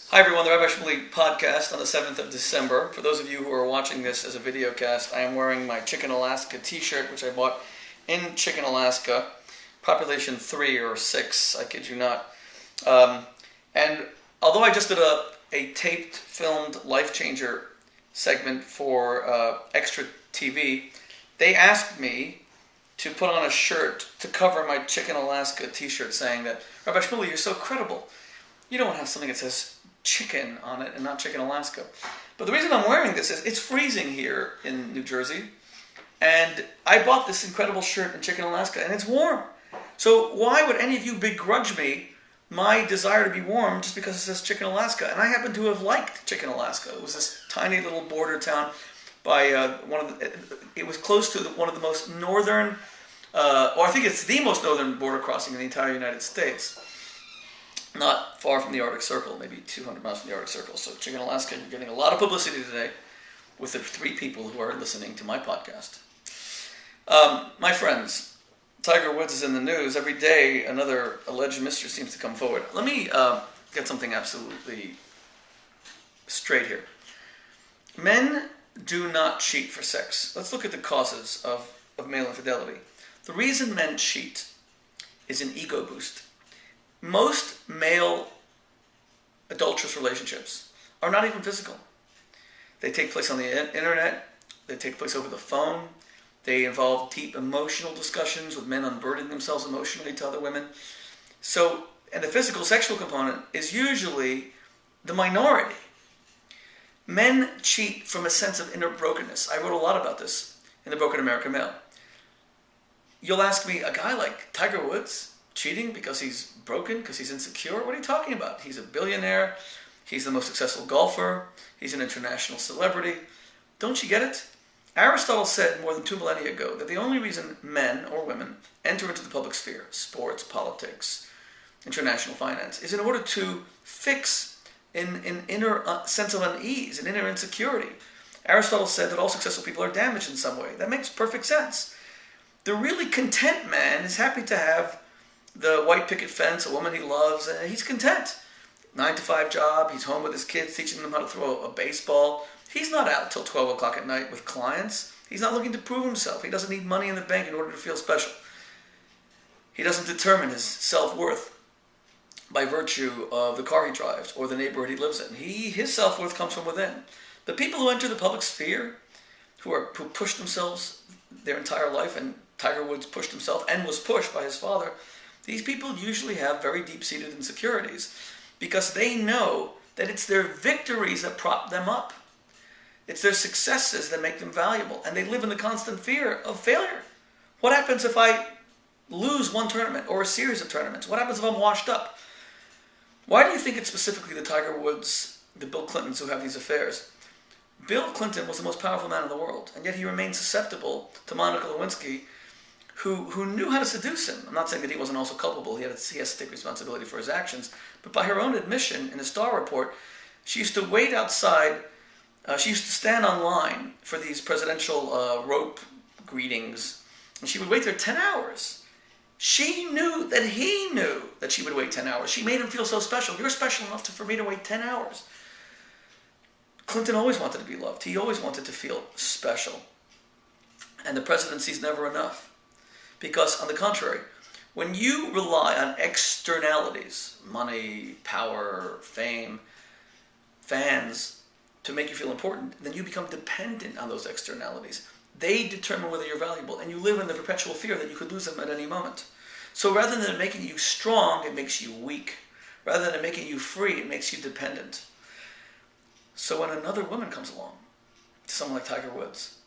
Hi everyone, the Rabbi Shmuley podcast on the 7th of December. For those of you who are watching this as a video cast, I am wearing my Chicken Alaska t-shirt, which I bought in Chicken Alaska, population 3 or 6, I kid you not. And although I just did a taped, filmed Life Changer segment for Extra TV, they asked me to put on a shirt to cover my Chicken Alaska t-shirt saying that, Rabbi Shmuley, you're so credible. You don't have something that says chicken on it and not Chicken Alaska. But the reason I'm wearing this is it's freezing here in New Jersey, and I bought this incredible shirt in Chicken Alaska, and it's warm. So why would any of you begrudge me my desire to be warm just because it says Chicken Alaska? And I happen to have liked Chicken Alaska. It was this tiny little border town by it was close to one of the most northern, or I think it's the most northern border crossing in the entire United States. Not far from the Arctic Circle, maybe 200 miles from the Arctic Circle. So Chicken Alaska, you're getting a lot of publicity today with the 3 people who are listening to my podcast. My friends, Tiger Woods is in the news. Every day, another alleged mistress seems to come forward. Let me get something absolutely straight here. Men do not cheat for sex. Let's look at the causes of male infidelity. The reason men cheat is an ego boost. Most male adulterous relationships are not even physical. They take place on the internet, they take place over the phone, they involve deep emotional discussions with men unburdening themselves emotionally to other women. So, and the physical sexual component is usually the minority. Men cheat from a sense of inner brokenness. I wrote a lot about this in the Broken American Male. You'll ask me, a guy like Tiger Woods cheating because he's broken, because he's insecure? What are you talking about? He's a billionaire. He's the most successful golfer. He's an international celebrity. Don't you get it? Aristotle said more than 2 millennia ago that the only reason men or women enter into the public sphere, sports, politics, international finance, is in order to fix an inner sense of unease, an inner insecurity. Aristotle said that all successful people are damaged in some way. That makes perfect sense. The really content man is happy to have the white picket fence, a woman he loves, and he's content. 9-to-5 job, he's home with his kids, teaching them how to throw a baseball. He's not out till 12 o'clock at night with clients. He's not looking to prove himself. He doesn't need money in the bank in order to feel special. He doesn't determine his self-worth by virtue of the car he drives or the neighborhood he lives in. His self-worth comes from within. The people who enter the public sphere, who push themselves their entire life, and Tiger Woods pushed himself and was pushed by his father, these people usually have very deep-seated insecurities because they know that it's their victories that prop them up. It's their successes that make them valuable, and they live in the constant fear of failure. What happens if I lose one tournament or a series of tournaments? What happens if I'm washed up? Why do you think it's specifically the Tiger Woods, the Bill Clintons who have these affairs? Bill Clinton was the most powerful man in the world, and yet he remained susceptible to Monica Lewinsky, who knew how to seduce him. I'm not saying that he wasn't also culpable. He has to take responsibility for his actions. But by her own admission in the Star Report, she used to wait outside. She used to stand online for these presidential rope greetings. And she would wait there 10 hours. She knew that he knew that she would wait 10 hours. She made him feel so special. You're special enough for me to wait 10 hours. Clinton always wanted to be loved. He always wanted to feel special. And the presidency is never enough. Because, on the contrary, when you rely on externalities, money, power, fame, fans, to make you feel important, then you become dependent on those externalities. They determine whether you're valuable, and you live in the perpetual fear that you could lose them at any moment. So rather than making you strong, it makes you weak. Rather than making you free, it makes you dependent. So when another woman comes along, someone like Tiger Woods,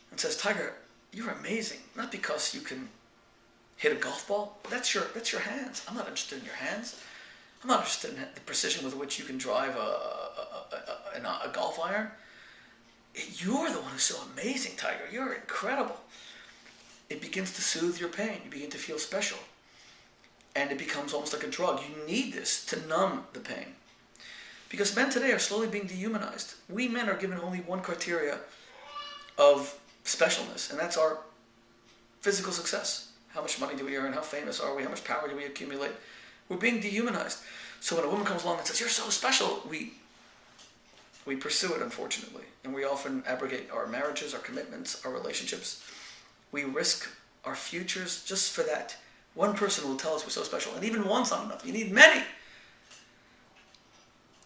and says, Tiger, you're amazing, not because you can hit a golf ball. That's your hands. I'm not interested in your hands. I'm not interested in the precision with which you can drive a golf iron. You're the one who's so amazing, Tiger. You're incredible. It begins to soothe your pain. You begin to feel special. And it becomes almost like a drug. You need this to numb the pain. Because men today are slowly being dehumanized. We men are given only one criteria of specialness, and that's our physical success. How much money do we earn? How famous are we? How much power do we accumulate? We're being dehumanized. So when a woman comes along and says, "You're so special," we pursue it, unfortunately. And we often abrogate our marriages, our commitments, our relationships. We risk our futures just for that. One person will tell us we're so special. And even one's not enough. You need many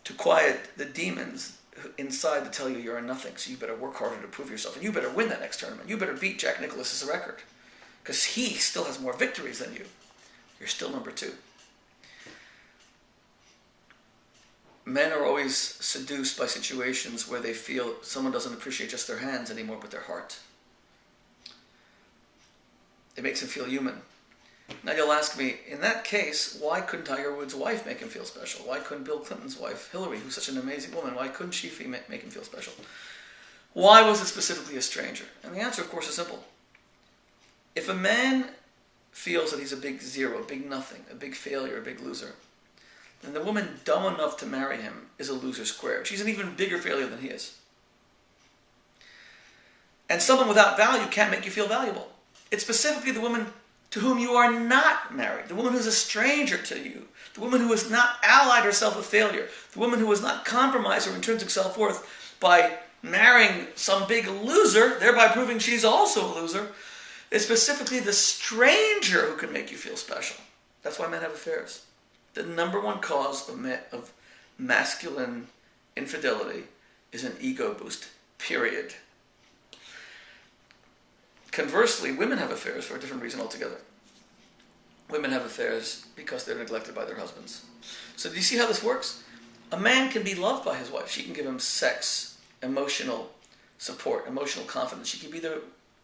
to quiet the demons inside to tell you you're a nothing. So you better work harder to prove yourself. And you better win that next tournament. You better beat Jack Nicklaus's record. Because he still has more victories than you. You're still number 2. Men are always seduced by situations where they feel someone doesn't appreciate just their hands anymore, but their heart. It makes them feel human. Now you'll ask me, in that case, why couldn't Tiger Woods' wife make him feel special? Why couldn't Bill Clinton's wife, Hillary, who's such an amazing woman, why couldn't she make him feel special? Why was it specifically a stranger? And the answer, of course, is simple. If a man feels that he's a big zero, a big nothing, a big failure, a big loser, then the woman dumb enough to marry him is a loser squared. She's an even bigger failure than he is. And someone without value can't make you feel valuable. It's specifically the woman to whom you are not married, the woman who's a stranger to you, the woman who has not allied herself with failure, the woman who has not compromised her intrinsic self-worth by marrying some big loser, thereby proving she's also a loser. It's specifically the stranger who can make you feel special. That's why men have affairs. The number one cause of masculine infidelity is an ego boost, period. Conversely, women have affairs for a different reason altogether. Women have affairs because they're neglected by their husbands. So do you see how this works? A man can be loved by his wife. She can give him sex, emotional support, emotional confidence. She can be there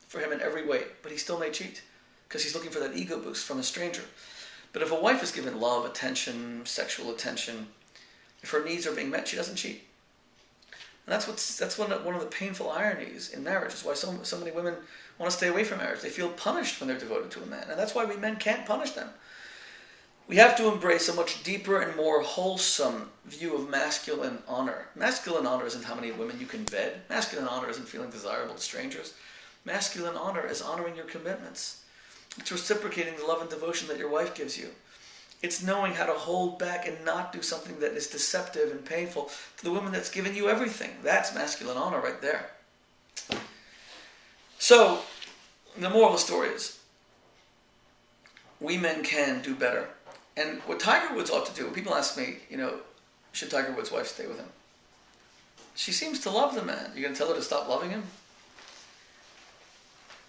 for him in every way, but he still may cheat because he's looking for that ego boost from a stranger. But if a wife is given love, attention, sexual attention, if her needs are being met, she doesn't cheat. And that's one of the painful ironies in marriage. Is why so many women want to stay away from marriage. They feel punished when they're devoted to a man. And that's why we men can't punish them. We have to embrace a much deeper and more wholesome view of masculine honor. Masculine honor isn't how many women you can bed. Masculine honor isn't feeling desirable to strangers. Masculine honor is honoring your commitments. It's reciprocating the love and devotion that your wife gives you. It's knowing how to hold back and not do something that is deceptive and painful to the woman that's given you everything. That's masculine honor right there. So, the moral of the story is, we men can do better. And what Tiger Woods ought to do, people ask me, should Tiger Woods' wife stay with him? She seems to love the man. You're going to tell her to stop loving him?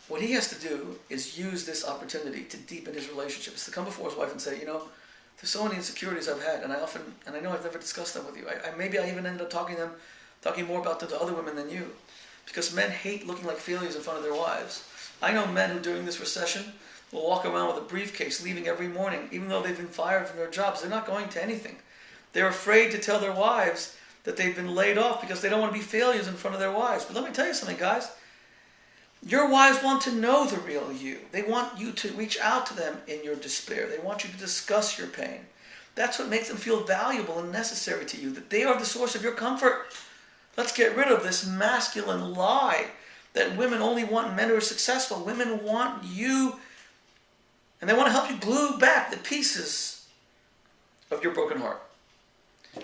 What he has to do is use this opportunity to deepen his relationships, to come before his wife and say, there's so many insecurities I've had, and I know I've never discussed them with you. Maybe I even ended up talking more about them to other women than you. Because men hate looking like failures in front of their wives. I know men who during this recession will walk around with a briefcase leaving every morning, even though they've been fired from their jobs. They're not going to anything. They're afraid to tell their wives that they've been laid off because they don't want to be failures in front of their wives. But let me tell you something, guys. Your wives want to know the real you. They want you to reach out to them in your despair. They want you to discuss your pain. That's what makes them feel valuable and necessary to you, that they are the source of your comfort. Let's get rid of this masculine lie that women only want men who are successful. Women want you, and they want to help you glue back the pieces of your broken heart.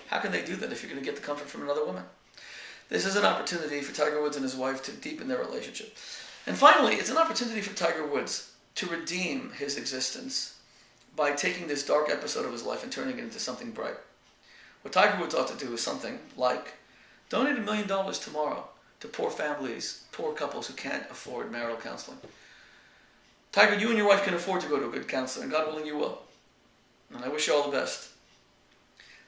How can they do that if you're going to get the comfort from another woman? This is an opportunity for Tiger Woods and his wife to deepen their relationship. And finally, it's an opportunity for Tiger Woods to redeem his existence by taking this dark episode of his life and turning it into something bright. What Tiger Woods ought to do is something like donate $1 million tomorrow to poor families, poor couples who can't afford marital counseling. Tiger, you and your wife can afford to go to a good counselor, and God willing you will. And I wish you all the best.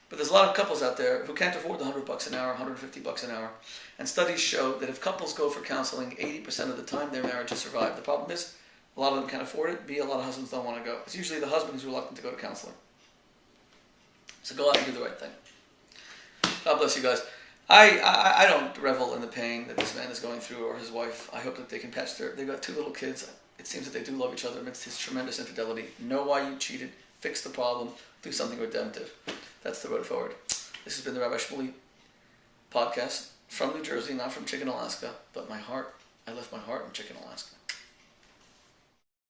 But there's a lot of couples out there who can't afford the $100 an hour, $150 an hour. And studies show that if couples go for counseling 80% of the time, their marriages survive. The problem is, a lot of them can't afford it. B, a lot of husbands don't want to go. It's usually the husband who's reluctant to go to counseling. So go out and do the right thing. God bless you guys. I don't revel in the pain that this man is going through, or his wife. I hope that they can patch they've got 2 little kids. It seems that they do love each other amidst his tremendous infidelity. Know why you cheated, fix the problem, do something redemptive. That's the road forward. This has been the Rabbi Shmuley podcast from New Jersey, not from Chicken, Alaska, but I left my heart in Chicken, Alaska.